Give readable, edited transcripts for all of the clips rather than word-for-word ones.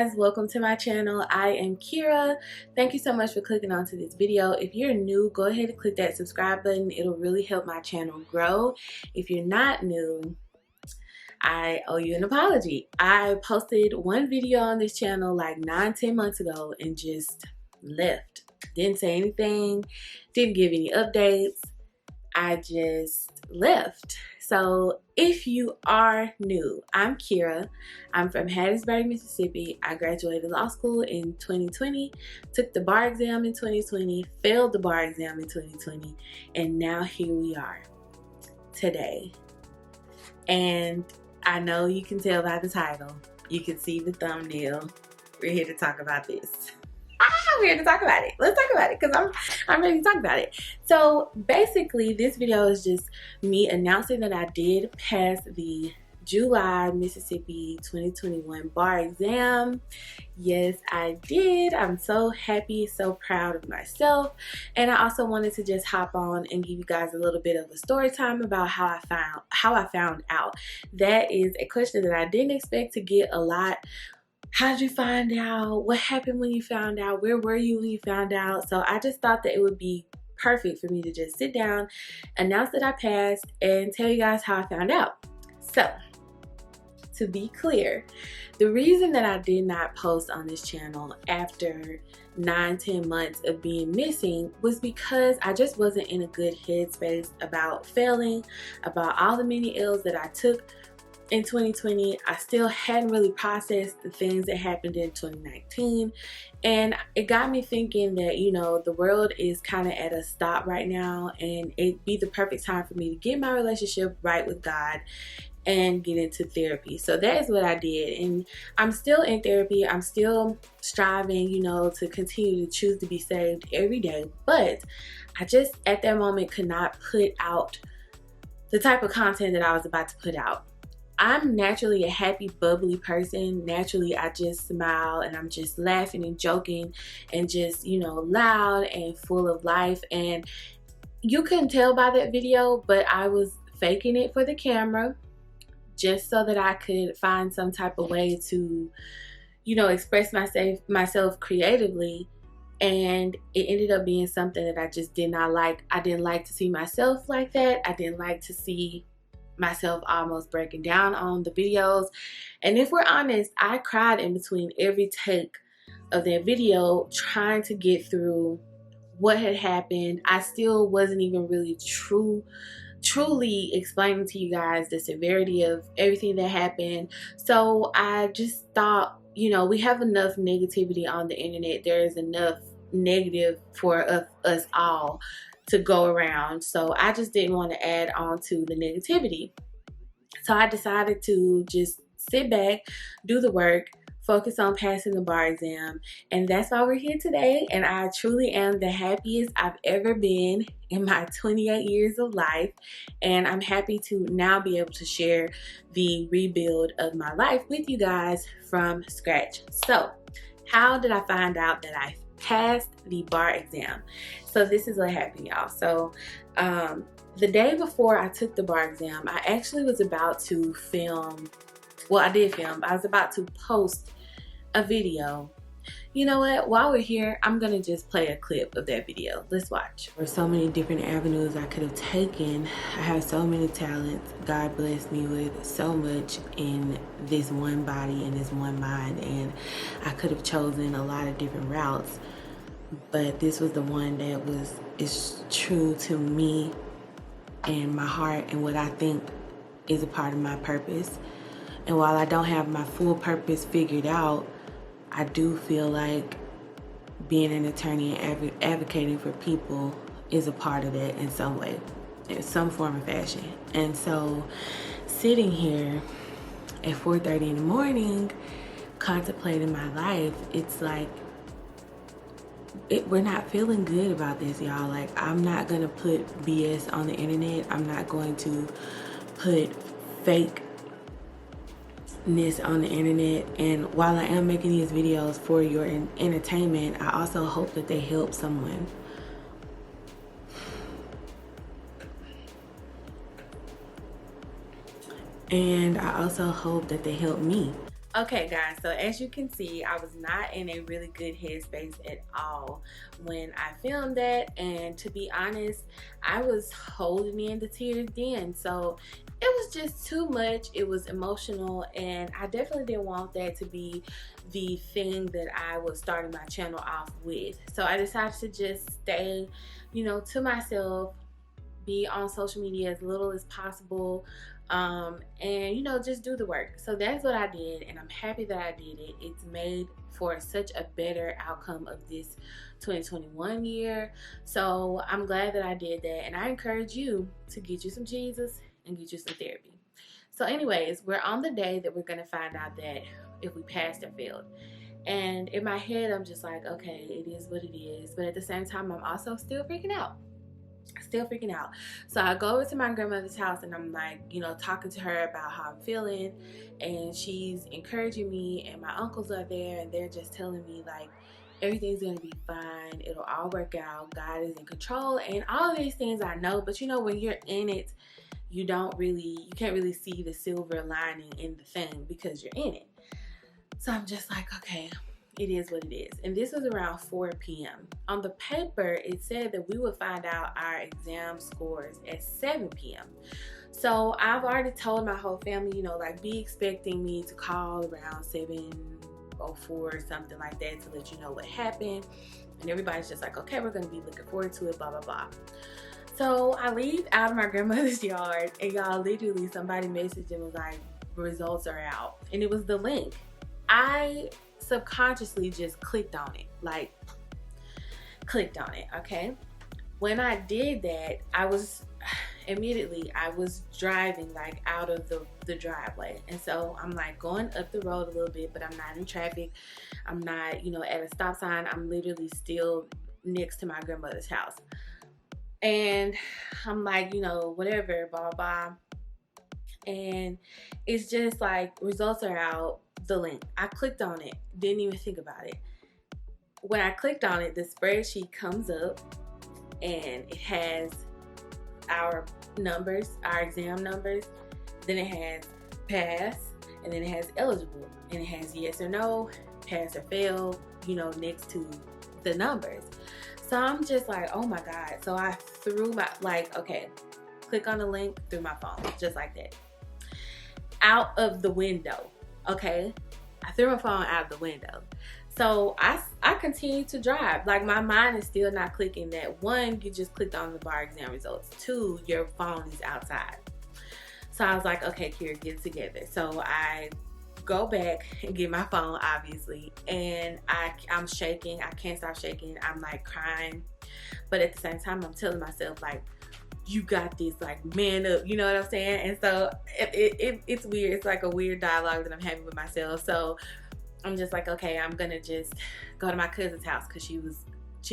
guys, welcome to my channel. I am Kira. Thank you so much for clicking onto this video. If you're new, go ahead and click that subscribe button. It'll really help my channel grow. If you're not new, I owe you an apology. I posted one video on this channel like 9-10 months ago and just left. Didn't say anything, didn't give any updates. I just left. So if you are new, I'm Kira. I'm from Hattiesburg, Mississippi. I graduated law school in 2020, took the bar exam in 2020, failed the bar exam in 2020, and now here we are today. And I know you can tell by the title, you can see the thumbnail. We're here to talk about this. I'm here to talk about it. Let's talk about it because I'm ready to talk about it. So basically this video is just me announcing that I did pass the July Mississippi 2021 bar exam. Yes, I did. I'm so happy, so proud of myself. And I also wanted to just hop on and give you guys a little bit of a story time about how I found out. That is a question that I didn't expect to get a lot. How did you find out? What happened when you found out? Where were you when you found out? So I just thought that it would be perfect for me to just sit down, announce that I passed, and tell you guys how I found out. So, to be clear, the reason that I did not post on this channel after 9-10 months of being missing was because I just wasn't in a good headspace about failing, about all the many L's that I took in 2020. I still hadn't really processed the things that happened in 2019, and it got me thinking that, you know, the world is kind of at a stop right now, and it'd be the perfect time for me to get my relationship right with God and get into therapy. So that is what I did, and I'm still in therapy. I'm still striving, you know, to continue to choose to be saved every day, but I just at that moment could not put out the type of content that I was about to put out. I'm naturally a happy, bubbly person. Naturally, I just smile and I'm just laughing and joking and just, you know, loud and full of life. And you couldn't tell by that video, but I was faking it for the camera just so that I could find some type of way to, you know, express myself creatively. And it ended up being something that I just did not like. I didn't like to see myself like that. I didn't like to see myself almost breaking down on the videos. And if we're honest, I cried in between every take of that video trying to get through what had happened. I still wasn't even really truly explaining to you guys the severity of everything that happened. So I just thought, you know, we have enough negativity on the internet. There is enough negative for us all to go around. So I just didn't want to add on to the negativity. So I decided to just sit back, do the work, focus on passing the bar exam. And that's why we're here today. And I truly am the happiest I've ever been in my 28 years of life. And I'm happy to now be able to share the rebuild of my life with you guys from scratch. So how did I find out that I passed the bar exam? So this is what happened, y'all. So the day before I took the bar exam, I actually was about to film. Well, I did film. I was about to post a video. You know what? While we're here, I'm gonna just play a clip of that video. Let's watch. There's so many different avenues I could have taken. I have so many talents. God blessed me with so much in this one body and this one mind, and I could have chosen a lot of different routes, but this was the one that is true to me and my heart and what I think is a part of my purpose. And while I don't have my full purpose figured out, I do feel like being an attorney and advocating for people is a part of that in some way, in some form or fashion. And so sitting here at 4:30 in the morning contemplating my life, it's like we're not feeling good about this, y'all. Like, I'm not gonna put BS on the internet. I'm not going to put fakeness on the internet. And while I am making these videos for your entertainment, I also hope that they help someone. And I also hope that they help me. Okay guys, so as you can see, I was not in a really good headspace at all when I filmed that, and to be honest, I was holding in the tears then. So it was just too much. It was emotional, and I definitely didn't want that to be the thing that I was starting my channel off with. So I decided to just stay, to myself, be on social media as little as possible, and just do the work. So that's what I did, and I'm happy that I did it. It's made for such a better outcome of this 2021 year. So I'm glad that I did that, and I encourage you to get you some Jesus and get you some therapy. So anyways, we're on the day that we're going to find out that if we passed or failed. And in my head, I'm just like, okay, it is what it is. But at the same time, I'm also still freaking out. So I go over to my grandmother's house, and I'm like, talking to her about how I'm feeling, and she's encouraging me, and my uncles are there, and they're just telling me like everything's gonna be fine, it'll all work out, God is in control, and all these things I know. But when you're in it, you can't really see the silver lining in the thing because you're in it. So I'm just like, okay, it is what it is. And this was around 4 p.m. On the paper, it said that we would find out our exam scores at 7 p.m. So I've already told my whole family, be expecting me to call around 7:04 or something like that to let you know what happened. And everybody's just like, okay, we're going to be looking forward to it, blah, blah, blah. So I leave out of my grandmother's yard, and y'all, literally somebody messaged and was like, results are out. And it was the link. I subconsciously just clicked on it, okay? When I did that, I was driving out of the driveway, and so I'm going up the road a little bit, but I'm not in traffic, I'm not at a stop sign, I'm literally still next to my grandmother's house, and I'm whatever, blah blah blah, and it's just results are out, the link. I clicked on it, didn't even think about it. When I clicked on it, the spreadsheet comes up, and it has our numbers, our exam numbers, then it has pass, and then it has eligible, and it has yes or no, pass or fail, next to the numbers. So I'm just like, oh my God. So I threw my, okay, click on the link, threw my phone, just like that, out of the window. Okay, I threw my phone out the window. So I continued to drive. My mind is still not clicking that, one, you just clicked on the bar exam results, two, your phone is outside. So I was like, okay, Kira, get it together. So I go back and get my phone, obviously, and I'm shaking. I can't stop shaking. I'm crying, but at the same time, I'm telling myself you got this, man up, you know what I'm saying? And so it's weird. It's a weird dialogue that I'm having with myself. So I'm just like, okay, I'm gonna just go to my cousin's house, because she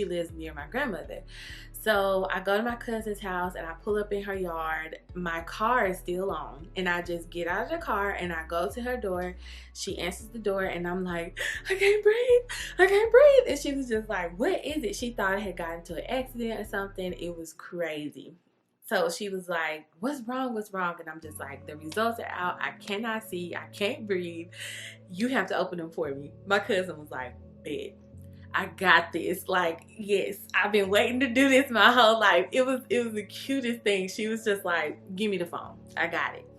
lives near my grandmother. So I go to my cousin's house, and I pull up in her yard. My car is still on, and I just get out of the car, and I go to her door. She answers the door, and I'm like, I can't breathe. And she was just like, what is it? She thought I had gotten into an accident or something. It was crazy. So she was like, what's wrong? And I'm just like, the results are out. I cannot see. I can't breathe. You have to open them for me. My cousin was like, bet. I got this. Yes, I've been waiting to do this my whole life. It was the cutest thing. She was just like, give me the phone. I got it.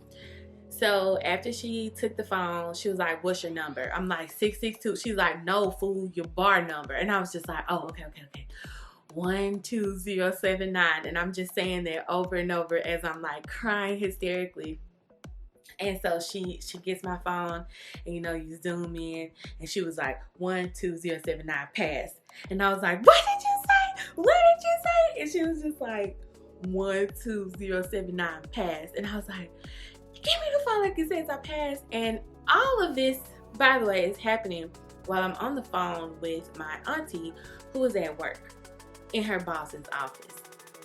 So after she took the phone, she was like, what's your number? I'm like, 662. She's like, no, fool, your bar number. And I was just like, oh, okay. 12079. And I'm just saying that over and over as I'm crying hysterically. And so she gets my phone, and you zoom in, and she was like, 12079 pass. And I was like, what did you say? And she was just like, 12079 pass. And I was like, give me the phone it says I passed. And all of this, by the way, is happening while I'm on the phone with my auntie, who is at work in her boss's office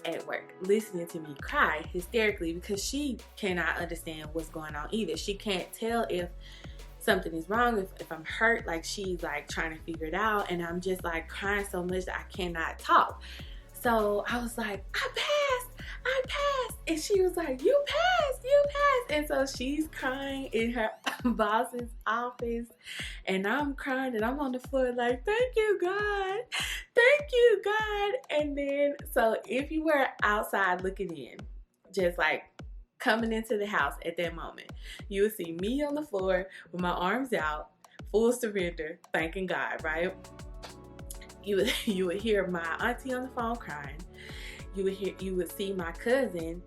at work, listening to me cry hysterically, because she cannot understand what's going on either. She can't tell if something is wrong, if I'm hurt. She's trying to figure it out, and I'm just crying so much that I cannot talk. So I was like, I passed. And she was like, you passed. And so she's crying in her boss's office, and I'm crying and I'm on the floor like, thank you, God. Thank you, God. And then, so if you were outside looking in, just like coming into the house at that moment, you would see me on the floor with my arms out, full surrender, thanking God, right? You would hear my auntie on the phone crying. You would see my cousin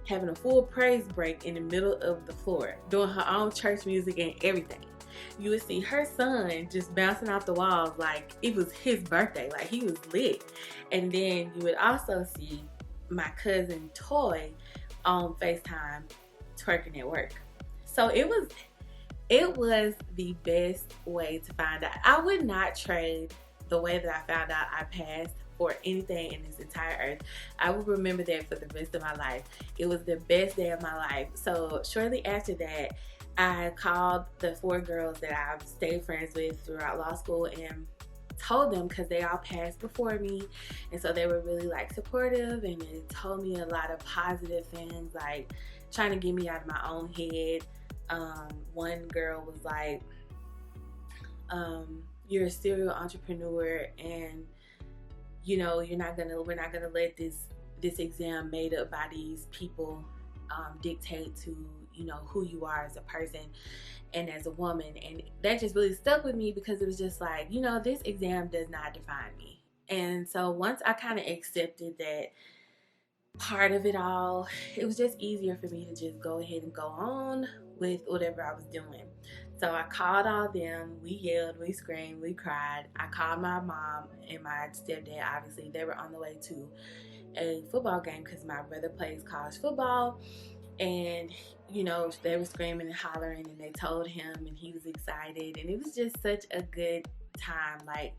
having a full praise break in the middle of the floor, doing her own church music and everything. You would see her son just bouncing off the walls like it was his birthday, like he was lit. And then you would also see my cousin Toy on FaceTime twerking at work. So it was the best way to find out. I would not trade the way that I found out I passed for anything in this entire earth. I will remember that for the rest of my life. It was the best day of my life. So shortly after that, I called the 4 girls that I've stayed friends with throughout law school and told them, because they all passed before me, and so they were really like supportive, and they told me a lot of positive things, like trying to get me out of my own head. One girl was like, you're a serial entrepreneur, and you know we're not gonna let this exam made up by these people dictate to who you are as a person and as a woman. And that just really stuck with me, because it was just like, this exam does not define me. And so once I kind of accepted that part of it all, it was just easier for me to just go ahead and go on with whatever I was doing. So I called all them. We yelled, we screamed, we cried. I called my mom and my stepdad. Obviously, they were on the way to a football game because my brother plays college football. And they were screaming and hollering, and they told him, and he was excited, and it was just such a good time. Like,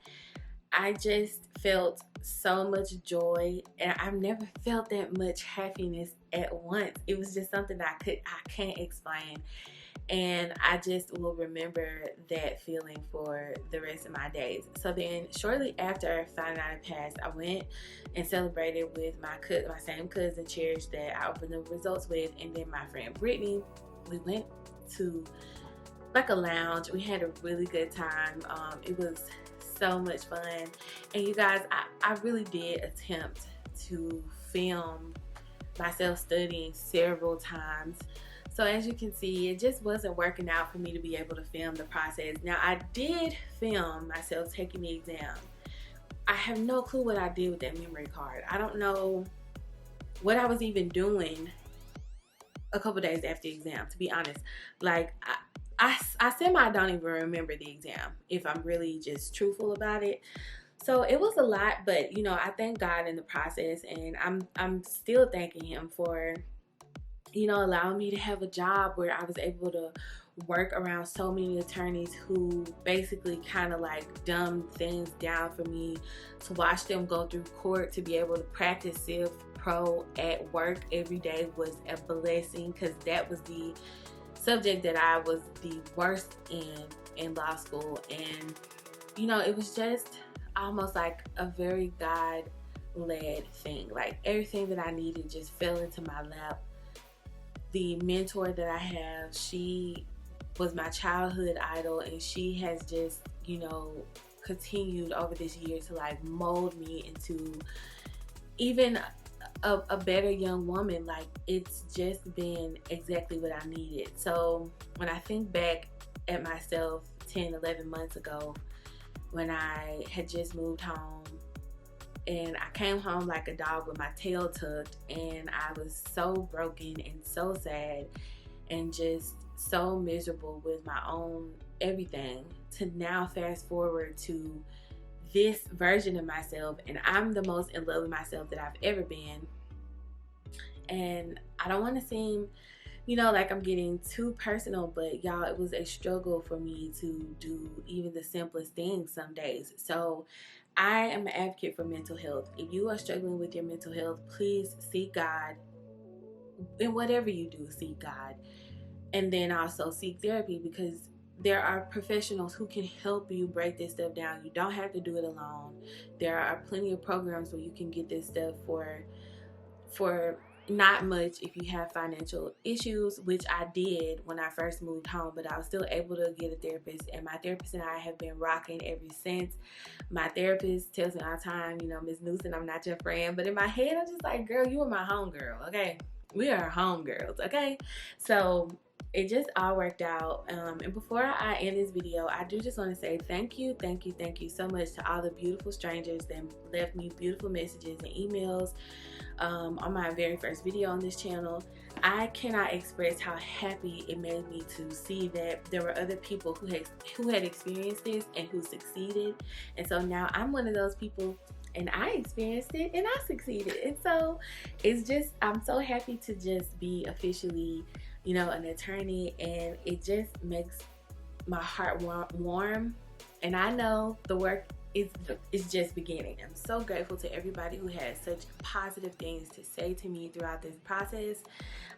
I just felt so much joy, and I've never felt that much happiness at once. It was just something that I can't explain. And I just will remember that feeling for the rest of my days. So then shortly after finding out I passed, I went and celebrated with my same cousin Cherish that I opened the results with, and then my friend Brittany. We went to like a lounge. We had a really good time. It was so much fun. And you guys, I really did attempt to film myself studying several times. So as you can see, it just wasn't working out for me to be able to film the process. Now, I did film myself taking the exam. I have no clue what I did with that memory card. I don't know what I was even doing a couple days after the exam, to be honest. Like, I semi don't even remember the exam, if I'm really just truthful about it. So it was a lot, but I thank God in the process, and I'm still thanking him for allowing me to have a job where I was able to work around so many attorneys who basically kind of like dumbed things down for me, to watch them go through court, to be able to practice Civ Pro at work every day was a blessing, because that was the subject that I was the worst in law school. And it was just almost like a very God-led thing. Like, everything that I needed just fell into my lap. The mentor that I have, she was my childhood idol, and she has just, continued over this year to like mold me into even a better young woman. Like, it's just been exactly what I needed. So when I think back at myself 10, 11 months ago, when I had just moved home, and I came home like a dog with my tail tucked, and I was so broken and so sad and just so miserable with my own everything, to now fast forward to this version of myself, and I'm the most in love with myself that I've ever been. And I don't want to seem like I'm getting too personal, but y'all, it was a struggle for me to do even the simplest things some days. So I am an advocate for mental health. If you are struggling with your mental health, please seek God. In whatever you do, seek God. And then also seek therapy, because there are professionals who can help you break this stuff down. You don't have to do it alone. There are plenty of programs where you can get this stuff for not much if you have financial issues, which I did when I first moved home, but I was still able to get a therapist, and my therapist and I have been rocking ever since. My therapist tells me all the time, you know, Miss Newsom, I'm not your friend, but in my head I'm just like, girl, you are my homegirl, okay? We are homegirls, okay? So it just all worked out. And before I end this video, I do just want to say thank you so much to all the beautiful strangers that left me beautiful messages and emails on my very first video on this channel. I cannot express how happy it made me to see that there were other people who had experienced this and who succeeded. And so now I'm one of those people, and I experienced it and I succeeded. And so it's just, I'm so happy to just be officially, you know, an attorney, and it just makes my heart warm. And I know the work is just beginning. I'm so grateful to everybody who had such positive things to say to me throughout this process.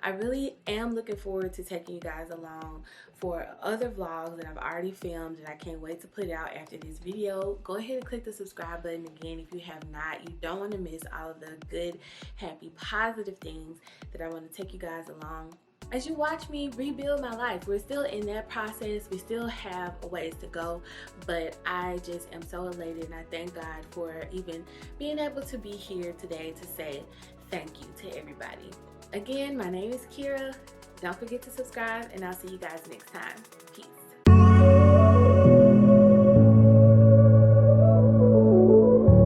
I really am looking forward to taking you guys along for other vlogs that I've already filmed, and I can't wait to put out after this video. Go ahead and click the subscribe button again if you have not. You don't want to miss all of the good, happy, positive things that I want to take you guys along as you watch me rebuild my life. We're still in that process. We still have a ways to go, but I just am so elated, and I thank God for even being able to be here today to say thank you to everybody. Again, my name is Kira. Don't forget to subscribe, and I'll see you guys next time. Peace.